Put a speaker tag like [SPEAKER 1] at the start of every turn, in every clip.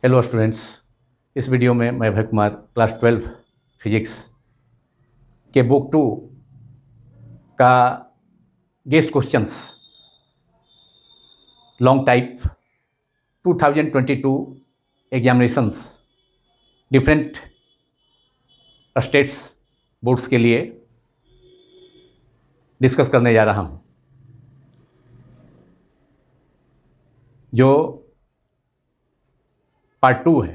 [SPEAKER 1] Hello students. इस video में मैं अभय कुमार क्लास 12 फिजिक्स के बुक 2 का guest questions long type 2022 examinations different states boards के लिए डिस्कस करने जा रहा हूँ। जो पार्ट 2 है।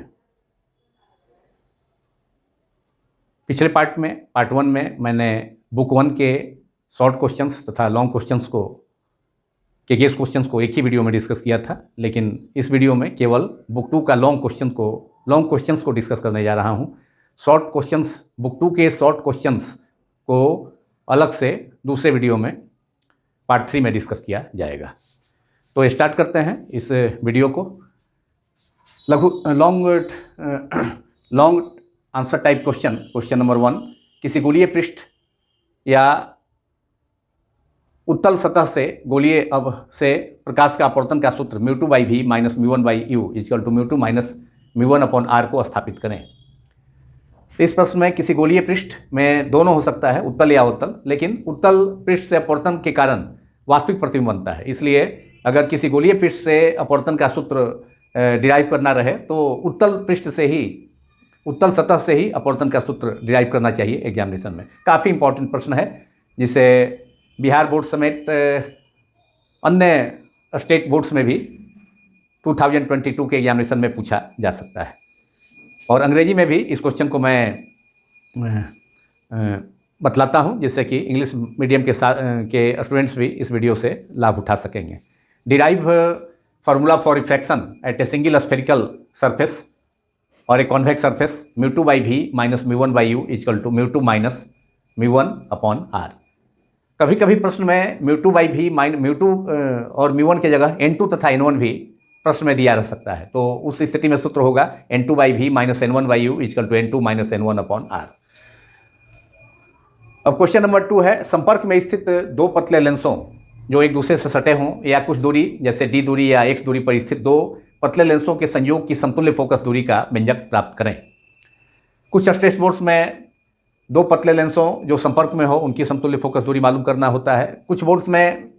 [SPEAKER 1] पिछले पार्ट 1 में मैंने बुक 1 के शॉर्ट क्वेश्चंस तथा लॉन्ग क्वेश्चंस के गेस्ट क्वेश्चंस को एक ही वीडियो में डिस्कस किया था, लेकिन इस वीडियो में केवल बुक 2 का लॉन्ग क्वेश्चंस को डिस्कस करने जा रहा हूँ। शॉर्ट क्वेश्चंस, बुक 2 के शॉर्ट क्वेश्चंस को अलग से दूसरे वीडियो में पार्ट 3 में डिस्कस किया जाएगा। तो स्टार्ट करते हैं इस वीडियो को। Long answer type question number 1। किसी गोलीय पृष्ठ या उत्तल सतह से गोलीय से प्रकाश का अपवर्तन का सूत्र μ2/v minus μ1/u equal to μ2 minus μ1/r को स्थापित करें। तो इस प्रश्न में किसी गोलीय पृष्ठ में दोनों हो सकता है, उत्तल या अवतल, लेकिन उत्तल पृष्ठ से अपवर्तन के कारण वास्तविक प्रतिबिंब बनता है। इसलिए अगर किसी गोलीय पृष्ठ से अपवर्तन का सूत्र डिराइव करना रहे तो उत्तल सतह से ही अपवर्तन का सूत्र डिराइव करना चाहिए एग्जामिनेशन में। काफ़ी इंपॉर्टेंट प्रश्न है जिसे बिहार बोर्ड समेत अन्य स्टेट बोर्ड्स में भी 2022 के एग्जामिनेशन में पूछा जा सकता है। और अंग्रेजी में भी इस क्वेश्चन को मैं बतलाता हूं, जिससे कि इंग्लिश मीडियम के स्टूडेंट्स भी इस वीडियो से लाभ उठा सकेंगे। Derive formula for refraction at a single spherical surface और a convex surface μ2/v minus μ1/u equal to μ2 minus μ1/r। कभी कभी प्रश्न में μ2/v μ2 और μ1 की जगह n2 तथा n1 भी प्रश्न में दिया रह सकता है। तो उस स्थिति में सूत्र होगा n2/v minus n1/u equal to n2 minus n1/r। अब क्वेश्चन नंबर 2 है, संपर्क में स्थित दो पतले लेंसों जो एक दूसरे से सटे हों या कुछ दूरी जैसे d दूरी या x दूरी पर स्थित दो पतले लेंसों के संयोग की समतुल्य फोकस दूरी का व्यंजक प्राप्त करें। कुछ स्ट्रेस बोर्ड्स में दो पतले लेंसों जो संपर्क में हो उनकी समतुल्य फोकस दूरी मालूम करना होता है। कुछ बोर्ड्स में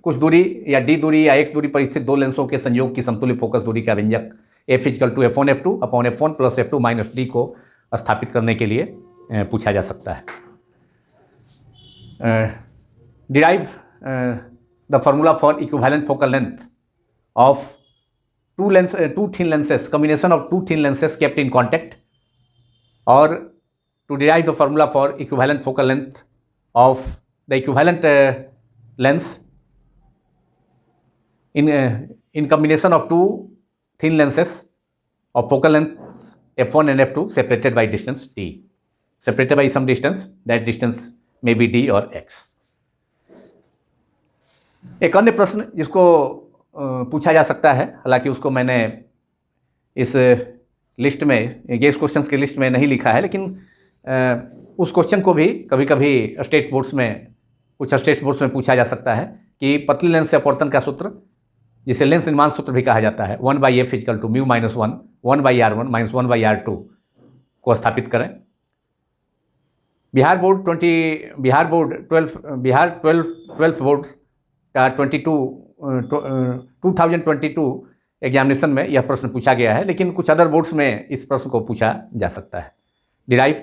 [SPEAKER 1] कुछ दूरी या d दूरी या x दूरी पर स्थित दो लेंसों के संयोग की समतुल्य फोकस दूरी का व्यंजक f equal to f1 f2 upon f1 plus f2 minus d को स्थापित करने के लिए पूछा जा सकता है। Derive the formula for equivalent focal length of two thin lenses, combination of two thin lenses kept in contact, or to derive the formula for equivalent focal length of the equivalent lens in combination of two thin lenses of focal length f1 and f2 separated by distance d, separated by some distance, that distance may be d or x। एक अन्य प्रश्न जिसको पूछा जा सकता है, हालांकि उसको मैंने इस लिस्ट में गेस्ट क्वेश्चंस की लिस्ट में नहीं लिखा है, लेकिन उस क्वेश्चन को भी कभी कभी कुछ स्टेट बोर्ड्स में पूछा जा सकता है कि पतली लेंस से अपवर्तन का सूत्र, जिसे लेंस निर्माण सूत्र भी कहा जाता है, 1/f equal to μ minus 1 1/r1 minus 1/r2 को स्थापित करें। बिहार 12 बोर्ड का 2022 एग्जामिनेशन में यह प्रश्न पूछा गया है, लेकिन कुछ अदर बोर्ड्स में इस प्रश्न को पूछा जा सकता है। Derive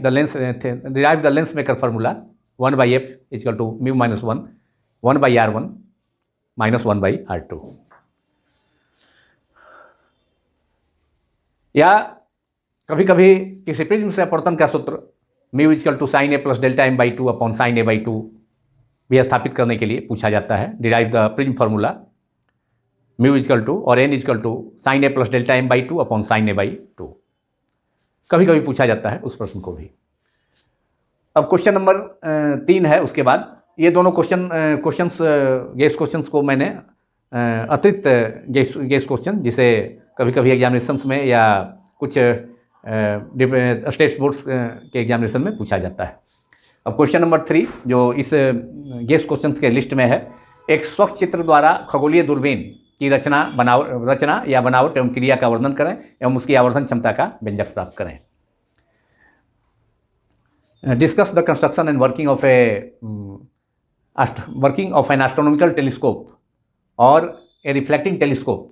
[SPEAKER 1] the lens maker formula 1/f equal to μ minus 1 1/r1 minus 1/r2। या कभी कभी किसी प्रिज्म से अपवर्तन का सूत्र μ equal to sin a plus delta m/2 upon sin a/2 भी स्थापित करने के लिए पूछा जाता है। Derive the prism formula μ equal to और n equal to sin a plus delta m/2 upon sin a/2 कभी कभी पूछा जाता है उस प्रश्न को भी। अब क्वेश्चन नंबर 3 है। उसके बाद ये दोनों गेस्ट क्वेश्चंस को मैंने अतिरिक्त गेस्ट क्वेश्चन, जिसे कभी कभी एग्जामिनेशंस में या कुछ स्टेट बोर्ड्स के एग्जामिनेशन में पूछा जाता है। अब क्वेश्चन नंबर 3 जो इस गेस्ट क्वेश्चंस के लिस्ट में है, एक स्वच्छ चित्र द्वारा खगोलीय दूरबीन की रचना या बनावट एवं क्रिया का वर्णन करें एवं उसकी आवर्धन क्षमता का व्यंजक प्राप्त करें। Discuss the construction and working of an astronomical telescope और a reflecting telescope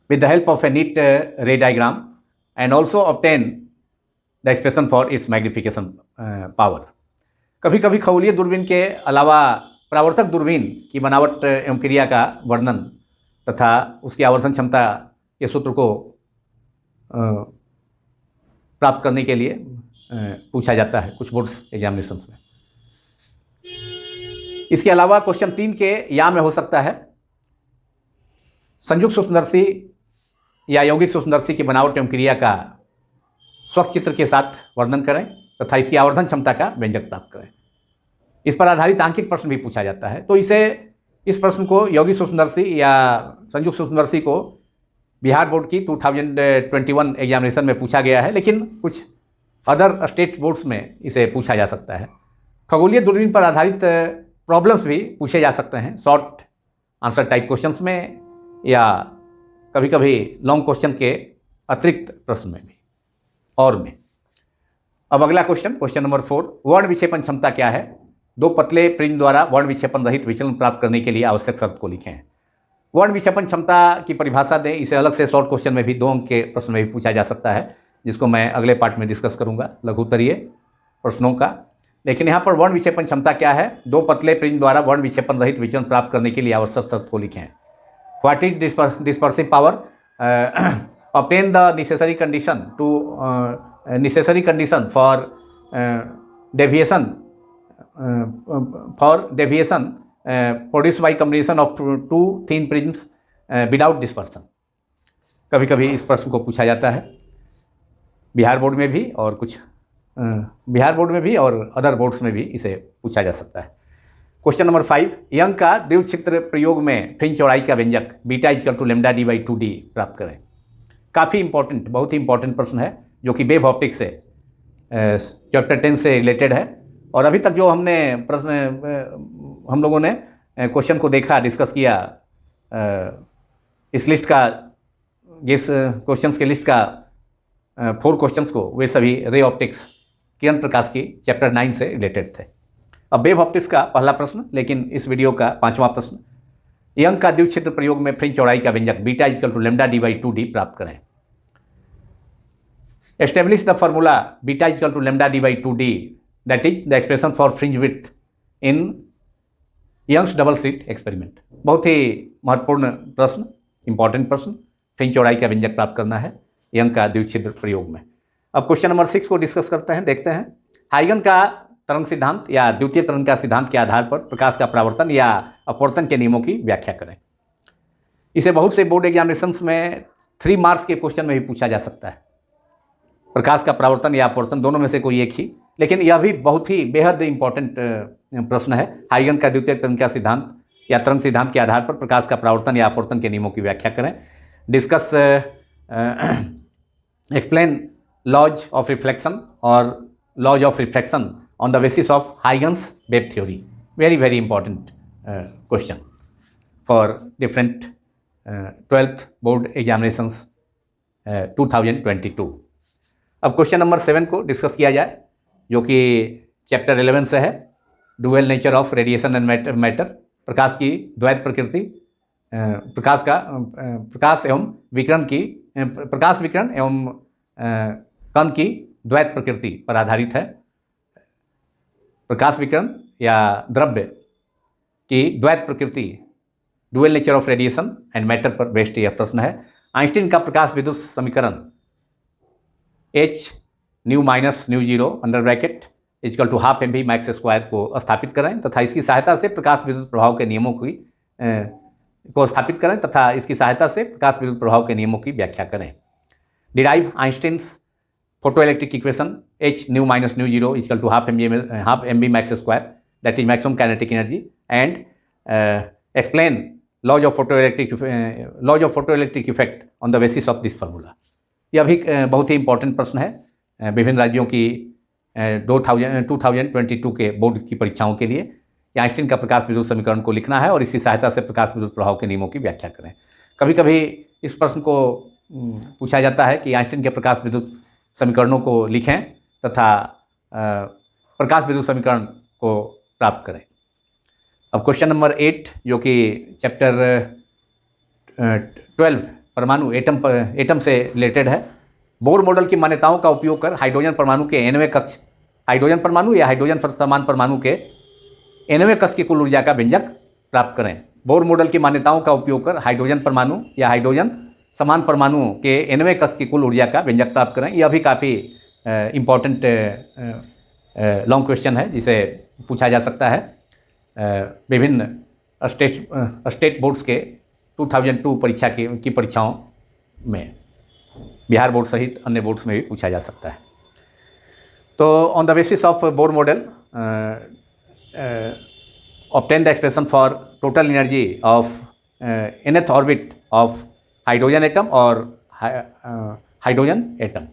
[SPEAKER 1] with the help of a neat ray diagram and also obtain the expression for its magnification power। कभी कभी खगोलीय दूरबीन के अलावा परावर्तक दूरबीन की बनावट एवं क्रिया का वर्णन तथा उसकी आवर्धन क्षमता के सूत्र को प्राप्त करने के लिए पूछा जाता है कुछ बोर्ड्स एग्जामिनेशंस में। इसके अलावा क्वेश्चन 3 के या में हो सकता है संयुक्त सूक्ष्मदर्शी या यौगिक सूक्ष्मदर्शी की बनावट एवं क्रिया का स्वच्छ चित्र के साथ वर्णन करें तथा इसकी आवर्धन क्षमता का व्यंजक प्राप्त करें। इस पर आधारित आंकिक प्रश्न भी पूछा जाता है। तो इस प्रश्न को यौगिक सूक्ष्मदर्शी या संयुक्त सूक्ष्मदर्शी को बिहार बोर्ड की 2021 एग्जामिनेशन में पूछा गया है, लेकिन कुछ अदर स्टेट बोर्ड्स में इसे पूछा जा सकता है। खगोलीय दूरबीन पर आधारित प्रॉब्लम्स भी पूछे जा सकते हैं शॉर्ट आंसर टाइप क्वेश्चंस में या कभी कभी लॉन्ग क्वेश्चन के अतिरिक्त प्रश्न में भी और में। अब अगला क्वेश्चन नंबर 4, वर्ण विक्षेपण क्षमता क्या है? दो पतले प्रिज्म द्वारा वर्ण विक्षेपण रहित विचलन प्राप्त करने के लिए आवश्यक शर्त को लिखें। वर्ण विक्षेपण क्षमता की परिभाषा दें। इसे अलग से शॉर्ट क्वेश्चन में भी 2 अंक के प्रश्न में भी पूछा जा सकता है, जिसको मैं अगले पार्ट में डिस्कस करूंगा लघु उत्तरीय प्रश्नों का। लेकिन यहाँ पर वर्ण विक्षेपण क्षमता क्या है? दो पतले प्रिज्म द्वारा वर्ण विक्षेपण रहित विचलन प्राप्त करने के लिए आवश्यक शर्त को लिखें। What is dispersive power? Obtain the necessary condition for deviation produced by combination of two thin prisms without dispersion। कभी कभी इस प्रश्न को पूछा जाता है बिहार बोर्ड में भी और अदर बोर्ड्स में भी इसे पूछा जा सकता है। क्वेश्चन नंबर 5, यंग का द्विक्षित्र प्रयोग में फ्रिंज चौड़ाई का व्यंजक beta equal to lambda D by 2d प्राप्त करें। काफ़ी इंपॉर्टेंट, बहुत ही इंपॉर्टेंट प्रश्न है जो कि वेव ऑप्टिक्स से चैप्टर 10 से रिलेटेड है। और अभी तक जो हम लोगों ने क्वेश्चन को देखा, डिस्कस किया, इस लिस्ट का क्वेश्चंस के लिस्ट का 4 क्वेश्चंस को, वे सभी रे ऑप्टिक्स किरण प्रकाश की चैप्टर 9 से रिलेटेड थे। अब वेव ऑप्टिक्स का पहला प्रश्न, लेकिन इस वीडियो का 5वां प्रश्न, यंग का द्विक्षित्र प्रयोग में फ्रिंज चौड़ाई का व्यंजक beta equal to lambda D by 2d प्राप्त करें। Establish the formula beta equal to lambda D by 2d that is the expression for fringe width in Young's double slit experiment. बहुत ही महत्वपूर्ण प्रश्न, इंपॉर्टेंट प्रश्न, फ्रिंज चौड़ाई का व्यंजक प्राप्त करना है यंग का द्विक्षित्र प्रयोग में। अब क्वेश्चन नंबर 6 को डिस्कस करते हैं, देखते हैं। हाइगन का तरंग सिद्धांत या द्वितीय तरंग का सिद्धांत के आधार पर प्रकाश का परावर्तन या अपवर्तन के नियमों की व्याख्या करें। इसे बहुत से बोर्ड एग्जामिनेशंस में 3 मार्क्स के क्वेश्चन में भी पूछा जा सकता है। प्रकाश का परावर्तन या अपवर्तन दोनों में से कोई एक ही, लेकिन यह भी बहुत ही बेहद इंपॉर्टेंट प्रश्न है। हाइगन का द्वितीय तरंग का सिद्धांत या तरंग सिद्धांत के आधार पर प्रकाश का परावर्तन या अपवर्तन के नियमों की व्याख्या करें। Discuss explain laws of reflection और laws of refraction on the basis of Huygens wave theory। very important question for different 12th board examinations 2022। अब क्वेश्चन नंबर 7 को डिस्कस किया जाए, जो कि चैप्टर 11 से है, dual nature of radiation and matter. प्रकाश की द्वैत प्रकृति, प्रकाश विकिरण एवं कण की द्वैत प्रकृति पर आधारित है। प्रकाश विकिरण या द्रव्य की द्वैत प्रकृति, dual nature of radiation and matter पर बेस्ड यह प्रश्न है। आइंस्टीन का प्रकाश विद्युत समीकरण h nu minus nu zero under bracket equal to half mv max square को स्थापित करें तथा इसकी सहायता से प्रकाश विद्युत प्रभाव के नियमों को स्थापित करें तथा इसकी सहायता से प्रकाश विद्युत प्रभाव के नियमों की व्याख्या करें। Derive Einstein's photoelectric equation h nu minus nu zero is equal to half mv max square, that is maximum kinetic energy, and explain laws of photoelectric effect on the basis of this formula। यह भी बहुत ही important प्रश्न है विभिन्न राज्यों की 2022 के board की परीक्षाओं के लिए। कि आइंस्टीन का प्रकाश विद्युत समीकरण को लिखना है और इसी सहायता से प्रकाश विद्युत प्रभाव के नियमों की व्याख्या करें। कभी कभी इस प्रश्न को पूछा जाता है कि आइंस्टीन के प्रकाश विद्युत समीकरणों को लिखें तथा प्रकाश विद्युत समीकरण को प्राप्त करें। अब क्वेश्चन नंबर 8 जो कि चैप्टर 12 परमाणु एटम से रिलेटेड है। बोर मॉडल की मान्यताओं का उपयोग कर हाइड्रोजन परमाणु के nवें कक्ष, हाइड्रोजन परमाणु या हाइड्रोजन समान परमाणु के nवें कक्ष की कुल ऊर्जा का व्यंजक प्राप्त करें। बोर मॉडल की मान्यताओं का उपयोग कर हाइड्रोजन परमाणु या हाइड्रोजन समान परमाणु के nवें कक्ष की कुल ऊर्जा का व्यंजक प्राप्त करें। यह भी काफ़ी इम्पॉर्टेंट लॉन्ग क्वेश्चन है जिसे पूछा जा सकता है विभिन्न स्टेट बोर्ड्स के 2002 परीक्षा की परीक्षाओं में, बिहार बोर्ड सहित अन्य बोर्ड्स में भी पूछा जा सकता है। तो on the basis of Bohr model obtain the expression for total energy of nth orbit of hydrogen atom और हाइड्रोजन एटम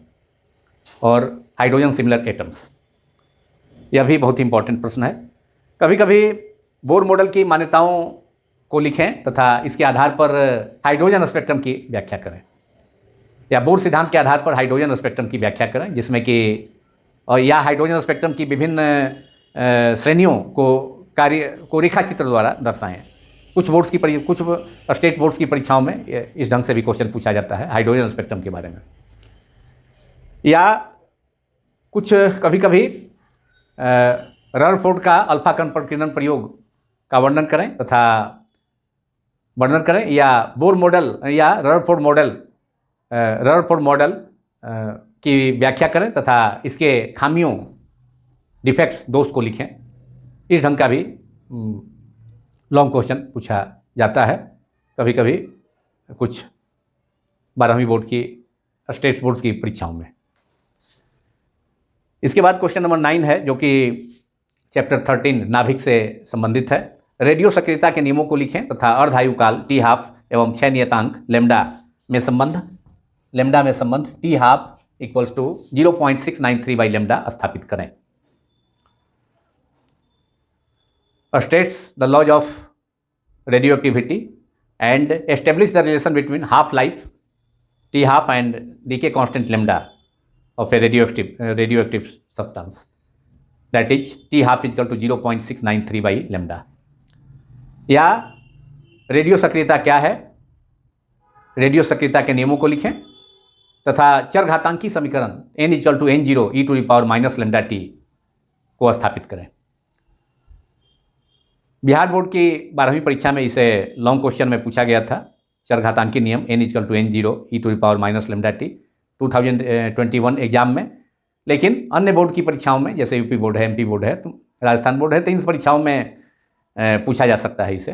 [SPEAKER 1] और हाइड्रोजन सिमिलर एटम्स। यह भी बहुत ही इंपॉर्टेंट प्रश्न है। कभी कभी बोर मॉडल की मान्यताओं को लिखें तथा इसके आधार पर हाइड्रोजन स्पेक्ट्रम की व्याख्या करें, या बोर सिद्धांत के आधार पर हाइड्रोजन स्पेक्ट्रम की व्याख्या करें, जिसमें कि या हाइड्रोजन स्पेक्ट्रम की विभिन्न श्रेणियों को रेखा चित्र द्वारा दर्शाएं। कुछ स्टेट बोर्ड्स की परीक्षाओं में इस ढंग से भी क्वेश्चन पूछा जाता है हाइड्रोजन स्पेक्ट्रम के बारे में। या कुछ कभी कभी रदरफोर्ड का अल्फा कण प्रकीर्णन प्रयोग का वर्णन करें या बोर मॉडल या रदरफोर्ड मॉडल की व्याख्या करें तथा इसके खामियों, डिफेक्ट्स, दोष को लिखें। इस ढंग का भी लॉन्ग क्वेश्चन पूछा जाता है कभी कभी कुछ 12वीं बोर्ड की स्टेट बोर्ड्स की परीक्षाओं में। इसके बाद क्वेश्चन नंबर 9 है जो कि चैप्टर 13 नाभिक से संबंधित है। रेडियो सक्रियता के नियमों को लिखें तथा अर्धायुकाल टी हाफ एवं 6 नियतांक लेम्डा में संबंध टी हाफ इक्वल्स टू 0.693 बाई लेम्डा स्थापित करें। States the laws of radioactivity and establish the relation between half-life T half and decay constant lambda of a radioactive substance, that is T half is equal to 0.693 by lambda। या radio सक्रियता क्या है, radio सक्रियता के नियमों को लिखें तथा चरघातांकी समीकरण n is equal to n0 e to the power minus lambda t को स्थापित करें। बिहार बोर्ड की 12वीं परीक्षा में इसे लॉन्ग क्वेश्चन में पूछा गया था, चरघातांकी नियम n equal to n0 e to the power minus lambda T 2021 exam में। लेकिन अन्य बोर्ड की परीक्षाओं में जैसे यूपी बोर्ड है, एमपी बोर्ड है, राजस्थान बोर्ड है, तो इन परीक्षाओं में पूछा जा सकता है इसे।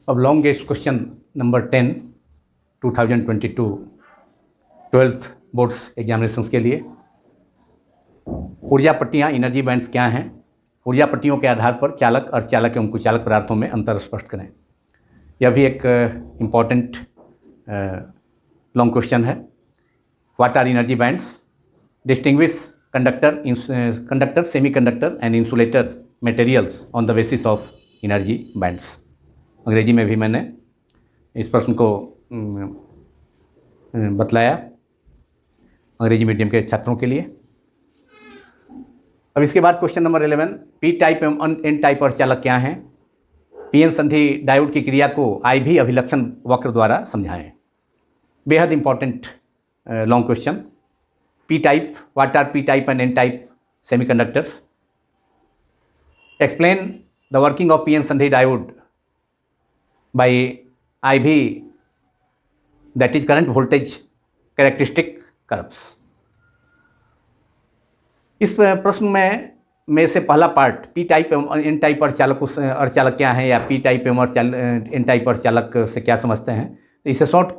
[SPEAKER 1] अब longest question number 10 2022 12th boards examinations के लिए। ऊर्जा पट्टियाँ, एनर्जी बैंड्स क्या हैं? ऊर्जा पट्टियों के आधार पर चालक, अर्धचालक एवं कुचालक पदार्थों में अंतर स्पष्ट करें। यह भी एक इम्पॉर्टेंट लॉन्ग क्वेश्चन है। What are energy bands? Distinguish conductor, semiconductor and insulators materials on the basis of energy bands. अंग्रेजी में भी मैंने इस प्रश्न को बतलाया अंग्रेजी मीडियम के छात्रों के लिए। अब इसके बाद क्वेश्चन नंबर 11, पी टाइप एवं एन टाइप अर्धचालक क्या हैं? पीएन संधि डायोड की क्रिया को IV अभिलक्षण वक्र द्वारा समझाएं। बेहद important long question. P type, what are P type and N type semiconductors? Explain the working of PN संधि diode by IV, that is current voltage characteristic curves। इस प्रश्न में से पहला पार्ट पी टाइप एवं एन टाइप अर्धचालक क्या है या पी टाइप एवं एन टाइप अर्धचालक से क्या समझते हैं, तो इसे शॉर्ट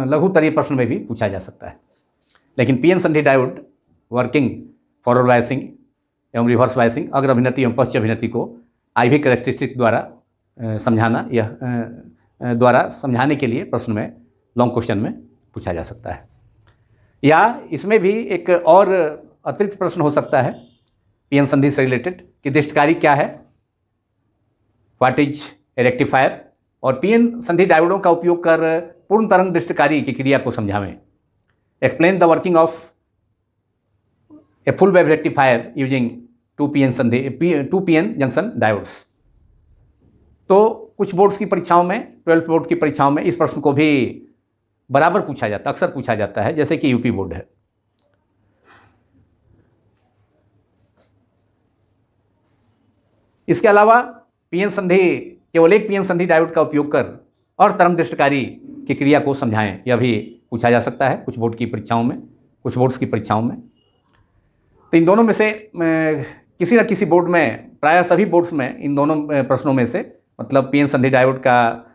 [SPEAKER 1] लघुतरीय प्रश्न में भी पूछा जा सकता है। लेकिन पीएन संधि डायोड वर्किंग फॉरवर्ड बायसिंग एवं रिवर्स बायसिंग, अग्र अभिनति एवं पश्च अभिनति को IV कैरेक्टरिस्टिक द्वारा समझाने के लिए प्रश्न में लॉन्ग क्वेश्चन में पूछा जा सकता है। या इसमें भी एक और अतिरिक्त प्रश्न हो सकता है पीएन संधि से रिलेटेड कि दृष्टकारी क्या है, व्हाट इज ए रेक्टिफायर, और पीएन संधि डायोडों का उपयोग कर पूर्ण तरंग दृष्टकारी की क्रिया को समझावें। Explain the working of a full wave rectifier using 2PN junction diodes. तो कुछ बोर्ड्स की परीक्षाओं में, 12 बोर्ड की परीक्षाओं में इस प्रश्न को भी बराबर पूछा जाता है, अक्सर पूछा जाता है, जैसे कि यूपी बोर्ड है। इसके अलावा पीएन संधि, केवल एक पीएन संधि डायोड का उपयोग कर और तरंग दृष्टकारी की क्रिया को समझाएं, यह भी पूछा जा सकता है कुछ बोर्ड की परीक्षाओं में, कुछ बोर्ड्स की परीक्षाओं में। तो इन दोनों में से किसी न किसी बोर्ड में, प्रायः सभी बोर्ड्स में इन दोनों प्रश्नों में से, मतलब पीएन संधि डायोड का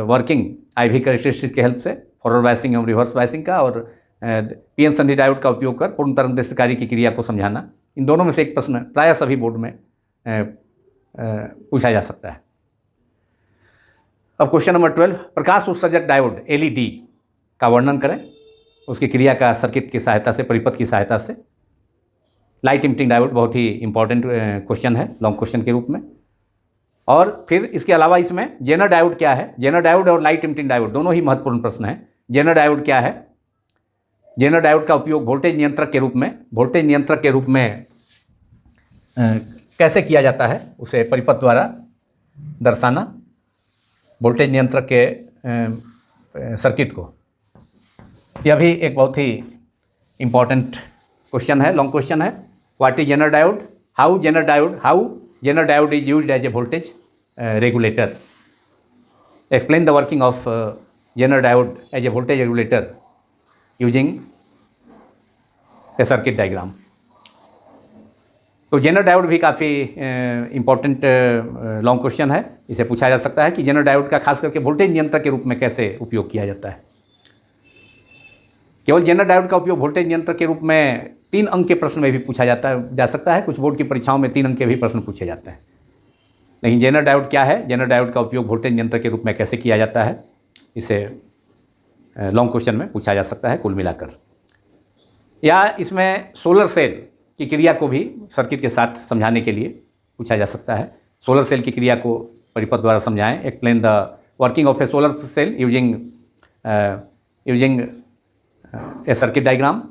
[SPEAKER 1] वर्किंग IV कैरेक्टरिस्टिक के हेल्प से, फॉरवर्ड बायसिंग एवं रिवर्स बायसिंग का, और पीएन संधि डायोड का उपयोग कर पूर्ण तरंग दृष्टकारी की क्रिया को समझाना, इन दोनों में से एक प्रश्न प्रायः सभी बोर्ड में पूछा जा सकता है। अब क्वेश्चन नंबर 12, प्रकाश उत्सर्जक डायोड LED का वर्णन करें, उसकी क्रिया का सर्किट की सहायता से, परिपथ की सहायता से। लाइट इमिटिंग डायोड बहुत ही इंपॉर्टेंट क्वेश्चन है लॉन्ग क्वेश्चन के रूप में। और फिर इसके अलावा इसमें जेनर डायोड क्या है, जेनर डायोड और लाइट इमिटिंग डायोड दोनों ही महत्वपूर्ण प्रश्न हैं। जेनर डायोड क्या है, जेनर डायोड का उपयोग वोल्टेज नियंत्रक के रूप में कैसे किया जाता है, उसे परिपथ द्वारा दर्शाना, वोल्टेज नियंत्रक के सर्किट को। यह भी एक बहुत ही इम्पॉर्टेंट क्वेश्चन है, लॉन्ग क्वेश्चन है। What is zener diode, how zener diode is used as a voltage regulator. Explain the working of Zener diode as a voltage regulator using a circuit diagram. तो Jenner diode भी काफ़ी important long question है। इसे पूछा जा सकता है कि जेनर डायोड का खास करके वोल्टेज नियंत्रक के रूप में कैसे उपयोग किया जाता है। केवल जेनर डायोड का उपयोग वोल्टेज नियंत्रक के रूप में 3 अंक के प्रश्न में भी पूछा जा सकता है। कुछ बोर्ड की परीक्षाओं में 3 अंक के भी प्रश्न पूछे जाते हैं। लेकिन जेनर डायोड क्या है, जेनर डायोड का उपयोग वोल्टेज नियंत्रक के रूप में कैसे किया जाता है, इसे लॉन्ग क्वेश्चन में पूछा जा सकता है कुल मिलाकर। या इसमें सोलर सेल की क्रिया को भी सर्किट के साथ समझाने के लिए पूछा जा सकता है। सोलर सेल की क्रिया को परिपथ द्वारा समझाएं। Explain the working of a solar cell using a circuit diagram.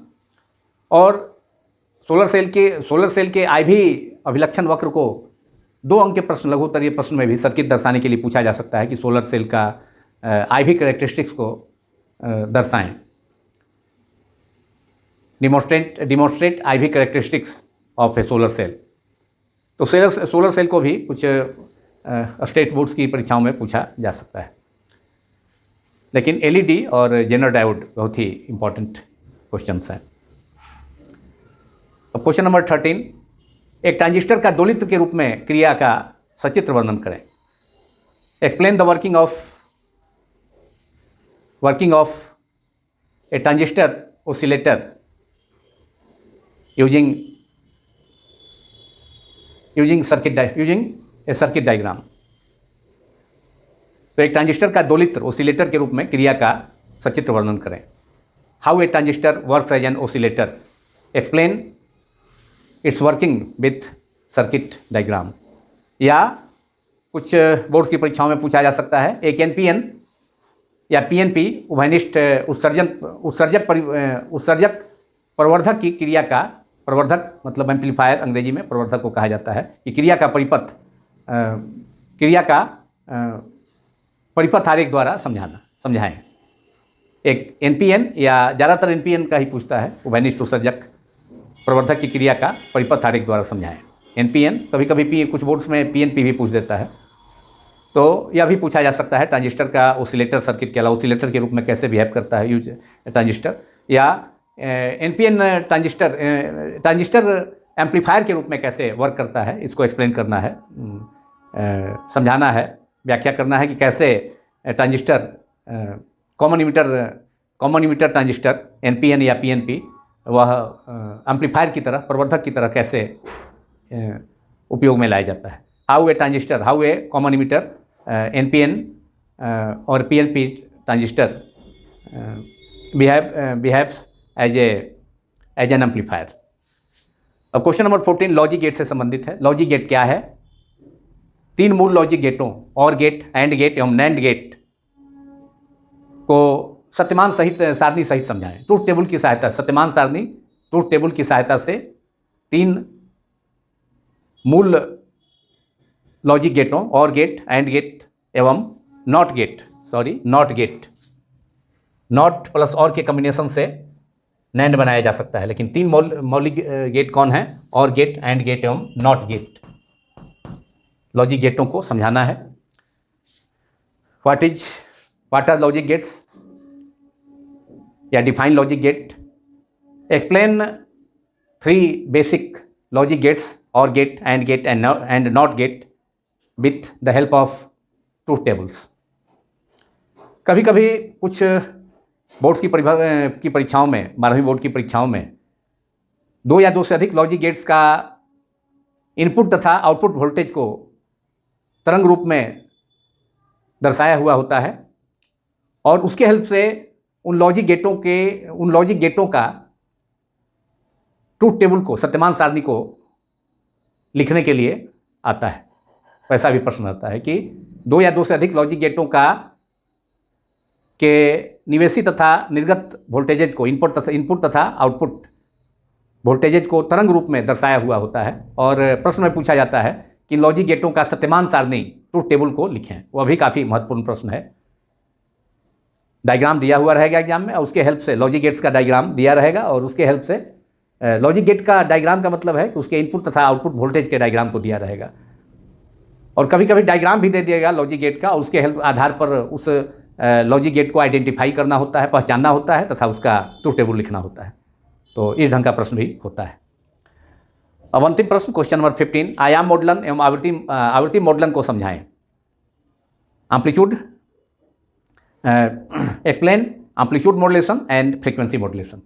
[SPEAKER 1] और सोलर सेल के IV अभिलक्षण वक्र को 2 अंक के प्रश्न, लघु उत्तरीय प्रश्न में भी सर्किट दर्शाने के लिए पूछा जा सकता है कि सोलर सेल का IV कैरेक्टरिस्टिक्स को दर्शाएं। Demonstrate IV characteristics of a solar cell. तो सोलर सेल को भी कुछ स्टेट बोर्ड्स की परीक्षाओं में पूछा जा सकता है। लेकिन LED और जेनर डायोड बहुत ही इंपॉर्टेंट क्वेश्चंस हैं। अब क्वेश्चन नंबर 13, एक ट्रांजिस्टर का दोलित्र के रूप में क्रिया का सचित्र वर्णन करें। Explain the working of A transistor oscillator using a circuit diagram. तो एक ट्रांजिस्टर का दोलित्र ओसिलेटर के रूप में क्रिया का सचित्र वर्णन करें। How a transistor works as an oscillator. Explain its working with circuit diagram. या कुछ बोर्ड्स की परीक्षाओं में पूछा जा सकता है एक NPN या PNP उभयनिष्ठ उत्सर्जक प्रवर्धक की क्रिया का, प्रवर्धक मतलब एम्पलीफायर अंग्रेजी में प्रवर्धक को कहा जाता है, कि क्रिया का परिपथ आरेख द्वारा समझाएं। एक NPN या ज़्यादातर NPN का ही पूछता है, उभयनिष्ठ उत्सर्जक प्रवर्धक की क्रिया का परिपथ आरेख द्वारा समझाएं। NPN, कभी कभी कुछ बोर्ड्स में PNP भी पूछ देता है। तो यह भी पूछा जा सकता है ट्रांजिस्टर का ओसिलेटर सर्किट के अलावा ओसिलेटर के रूप में कैसे बिहेव करता है यूज ट्रांजिस्टर। या NPN ट्रांजिस्टर एम्पलीफायर के रूप में कैसे वर्क करता है, इसको एक्सप्लेन करना है, समझाना है, व्याख्या करना है कि कैसे transistor common emitter transistor NPN या PNP वह एम्पलीफायर की तरह, प्रवर्धक की तरह कैसे उपयोग में लाया जाता है। How a common emitter NPN और PNP transistor behaves as an amplifier. अब क्वेश्चन नंबर 14 लॉजिक गेट से संबंधित है। लॉजिक गेट क्या है? तीन मूल लॉजिक गेटों और गेट, एंड गेट एवं नैंड गेट को सत्यमान सहित सारणी सहित समझाएं। ट्रूथ टेबल की सहायता, सत्यमान सारणी ट्रूथ टेबल की सहायता से तीन मूल लॉजिक गेटों और गेट, एंड गेट एवं नॉट गेट, नॉट प्लस और के कॉम्बिनेशन से नैंड बनाया जा सकता है। लेकिन तीन मौलिक गेट कौन है? और गेट, एंड गेट एवं नॉट गेट। लॉजिक गेटों को समझाना है। व्हाट आर लॉजिक गेट्स या define logic gate. Explain three basic logic gates or gate, and gate and not gate with the help of truth tables. कभी कभी कुछ boards की परीक्षाओं में, 12वीं बोर्ड की परीक्षाओं में दो या दो से अधिक लॉजिक गेट्स का इनपुट तथा आउटपुट वोल्टेज को तरंग रूप में दर्शाया हुआ होता है और उसके हेल्प से उन लॉजिक गेटों का ट्रूथ टेबल को, सत्यमान सारणी को लिखने के लिए आता है। ऐसा भी प्रश्न आता है कि दो या दो से अधिक लॉजिक गेटों के निवेशी तथा निर्गत वोल्टेजेज को, इनपुट तथा आउटपुट वोल्टेजेज को तरंग रूप में दर्शाया हुआ होता है और प्रश्न में पूछा जाता है कि लॉजिक गेटों का सत्यमान सारणी ट्रूथ टेबल को लिखें। वह भी काफ़ी महत्वपूर्ण प्रश्न है। डायग्राम दिया हुआ रहेगा एग्जाम में और उसके हेल्प से, लॉजिक गेट्स का डायग्राम दिया रहेगा और उसके हेल्प से, लॉजिक गेट का डायग्राम का मतलब है कि उसके इनपुट तथा आउटपुट वोल्टेज के डायग्राम को दिया रहेगा और कभी कभी डायग्राम भी दे दिएगा लॉजिक गेट का और उसके हेल्प आधार पर उस लॉजिक गेट को आइडेंटिफाई करना होता है, पहचानना होता है तथा उसका ट्रूथ टेबल लिखना होता है। तो इस ढंग का प्रश्न भी होता है। अब अंतिम प्रश्न क्वेश्चन नंबर 15 आयाम मॉडलन एवं आवृत्ति मॉडलन को समझाएं। Amplitude, explain amplitude modulation and frequency modulation.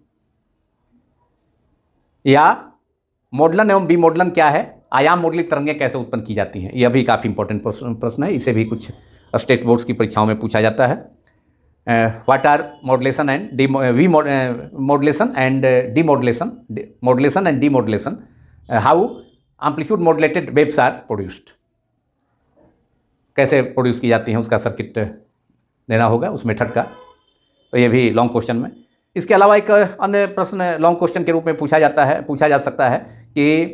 [SPEAKER 1] या मॉडलन एवं बी मॉडलन क्या है, आयाम मॉडलित तरंगें कैसे उत्पन्न की जाती हैं, यह भी काफ़ी इंपॉर्टेंट प्रश्न है। इसे भी कुछ स्टेट बोर्ड्स की परीक्षाओं में पूछा जाता है। What are modulation and modulation and demodulation, how amplitude modulated waves are produced, कैसे प्रोड्यूस की जाती हैं, उसका सर्किट देना होगा उस मेथड का। तो ये भी लॉन्ग क्वेश्चन में। इसके अलावा एक अन्य प्रश्न लॉन्ग क्वेश्चन के रूप में पूछा जा सकता है कि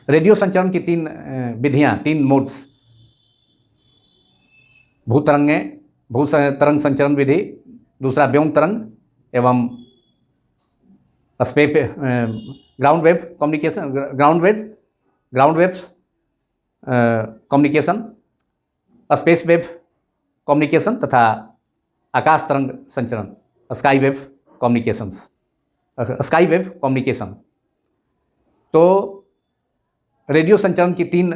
[SPEAKER 1] रेडियो संचरण की तीन विधियाँ, तीन मोड्स, भूतरंग संचरण विधि, दूसरा व्योम तरंग एवं ground waves communication, space wave communication तथा आकाश तरंग संचरण, स्काई वेव कम्युनिकेशन। तो रेडियो संचरण की तीन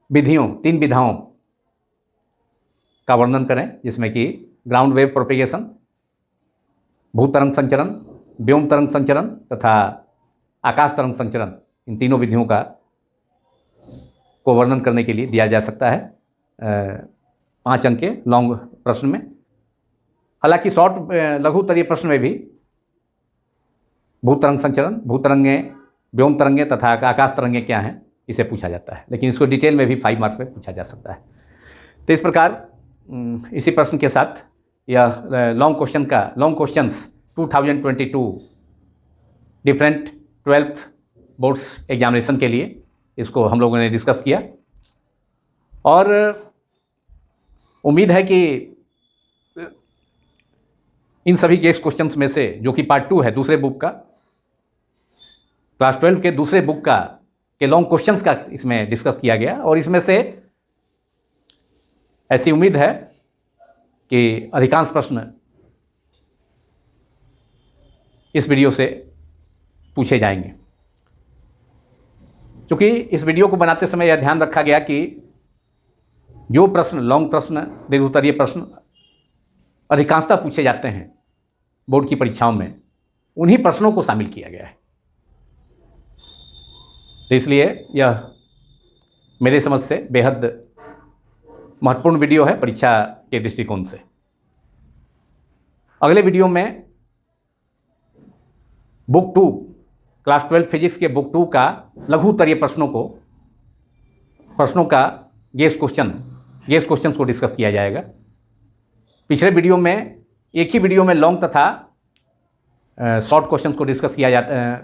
[SPEAKER 1] विधाओं का वर्णन करें, जिसमें कि ग्राउंड वेव प्रोपेगेशन, भूतरंग संचरण, व्योम तरंग संचरण तथा आकाश तरंग संचरण। इन तीनों विधियों को वर्णन करने के लिए दिया जा सकता है 5 अंक के लॉन्ग प्रश्न में। हालांकि शॉर्ट लघु उत्तरीय प्रश्न में भी भूतरंग संचरण, भूतरंगें, व्योम तरंगें तथा आकाश तरंगें क्या हैं, इसे पूछा जाता है, लेकिन इसको डिटेल में भी 5 मार्क्स में पूछा जा सकता है। तो इस प्रकार इसी प्रश्न के साथ यह long questions 2022 different 12th boards examination के लिए इसको हम लोगों ने डिस्कस किया और उम्मीद है कि इन सभी गेस्ट क्वेश्चंस में से, जो कि पार्ट 2 है दूसरे बुक का, क्लास 12 के दूसरे बुक के लॉन्ग क्वेश्चंस का इसमें डिस्कस किया गया और इसमें से ऐसी उम्मीद है कि अधिकांश प्रश्न इस वीडियो से पूछे जाएंगे। क्योंकि इस वीडियो को बनाते समय यह ध्यान रखा गया कि जो प्रश्न, लॉन्ग प्रश्न, दीर्घ उत्तरीय प्रश्न अधिकांशतः पूछे जाते हैं बोर्ड की परीक्षाओं में, उन्हीं प्रश्नों को शामिल किया गया है। तो इसलिए यह मेरे समझ से बेहद महत्वपूर्ण वीडियो है परीक्षा के दृष्टिकोण से। अगले वीडियो में बुक 2 क्लास 12 फिजिक्स के बुक 2 का लघु उत्तरीय प्रश्नों का गेस क्वेश्चंस को डिस्कस किया जाएगा। पिछले वीडियो में एक ही वीडियो में लॉन्ग तथा शॉर्ट क्वेश्चंस को डिस्कस किया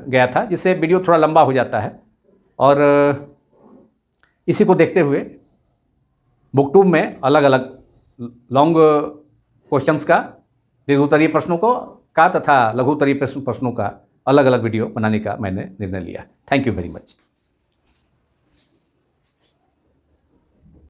[SPEAKER 1] गया था, जिससे वीडियो थोड़ा लंबा हो जाता है। और इसी को देखते हुए बुक 2 में अलग अलग लॉन्ग क्वेश्चंस का, दीर्घ उत्तरीय प्रश्नों का तथा लघु उत्तरीय प्रश्नों का अलग अलग वीडियो बनाने का मैंने निर्णय लिया। Thank you very much.